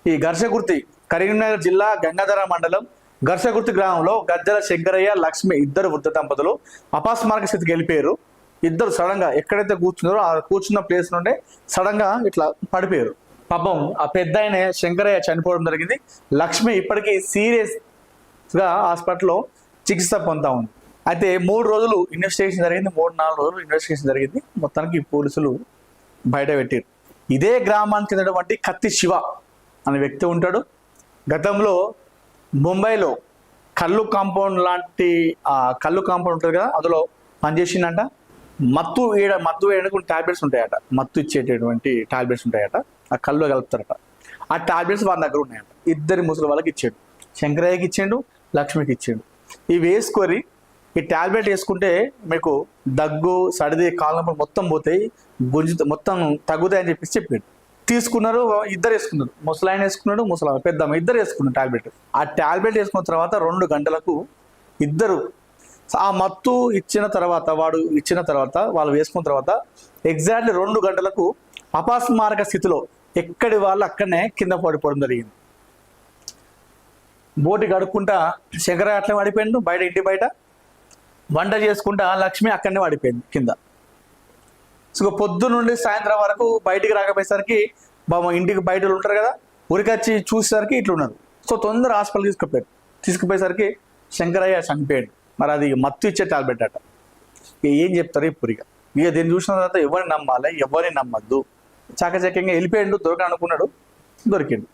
ఈ ఘర్షకుర్తి కరీంనగర్ జిల్లా గంగాధర మండలం ఘర్షకుర్తి గ్రామంలో గజ్జల శంకరయ్య లక్ష్మి ఇద్దరు వృద్ధ దంపతులు అపాస్మారక స్థితికి వెళ్ళిపోయారు. ఇద్దరు సడన్ గా ఎక్కడైతే కూర్చున్నారో ఆ కూర్చున్న ప్లేస్ నుండే సడన్ గా ఇట్లా పడిపోయారు. పాపం ఆ పెద్ద ఆయన శంకరయ్య చనిపోవడం జరిగింది. లక్ష్మి ఇప్పటికీ సీరియస్ గా హాస్పిటల్లో చికిత్స పొందుతా ఉంది. అయితే 3 రోజులు ఇన్వెస్టిగేషన్ జరిగింది, 3-4 రోజులు ఇన్వెస్టిగేషన్ జరిగింది. మొత్తానికి పోలీసులు బయట పెట్టారు. ఇదే గ్రామానికి చెందినటువంటి కత్తి శివ అనే వ్యక్తి ఉంటాడు. గతంలో ముంబైలో కళ్ళు కాంపౌండ్ లాంటి కళ్ళు కాంపౌండ్ ఉంటుంది కదా, అందులో పనిచేసిందంట. మత్తు వేయడానికి టాబ్లెట్స్ ఉంటాయట, మత్తు ఇచ్చేటటువంటి టాబ్లెట్స్ ఉంటాయట, ఆ కళ్ళు కలుపుతారట. ఆ టాబ్లెట్స్ వాళ్ళ దగ్గర ఉన్నాయట. ఇద్దరి ముసలి వాళ్ళకి ఇచ్చాడు, శంకరయ్యకి ఇచ్చాడు, లక్ష్మికి ఇచ్చాడు. ఇవి వేసుకొని ఈ టాబ్లెట్ వేసుకుంటే మీకు దగ్గు, సర్ది, కాళ్ళ నొప్పులు మొత్తం పోతాయి, గుంజు మొత్తం తగ్గుతాయి అని చెప్పాడు. తీసుకున్నారు, ఇద్దరు వేసుకున్నారు. ముసలాయన వేసుకున్నాడు, ముసలాయన పెద్దమ్మ ఇద్దరు వేసుకున్నారు టాబ్లెట్. ఆ టాబ్లెట్ వేసుకున్న తర్వాత 2 గంటలకు ఇద్దరు ఆ మత్తు ఇచ్చిన తర్వాత వాళ్ళు వేసుకున్న తర్వాత ఎగ్జాక్ట్లీ 2 గంటలకు అపాస్మారక స్థితిలో ఎక్కడి వాళ్ళు అక్కడనే కింద పడిపోవడం జరిగింది. బోటి గడుక్కుంటా శంకరయ్య అట్లే పడిపోయిండు బయట, ఇంటి బయట. వంట చేసుకుంటా లక్ష్మి అక్కడనే పడిపోయింది కింద. సో పొద్దు నుండి సాయంత్రం వరకు బయటికి రాకపోయేసరికి ఇంటికి బయట ఉంటారు కదా, ఉరికొచ్చి చూసేసరికి ఇట్లున్నారు. సో తొందర హాస్పిటల్ తీసుకుపోయేసరికి శంకరయ్య చనిపోయాడు. మరి అది మత్తు ఇచ్చే టాబ్లెట్ అట. ఏం చెప్తారు ఇప్పుడు? ఇక దీన్ని చూసిన తర్వాత ఎవరిని నమ్మాలి, ఎవరిని నమ్మద్దు. చాకచక్యంగా వెళ్ళిపోయాడు, దొరకనుకున్నాడు, దొరికిండు.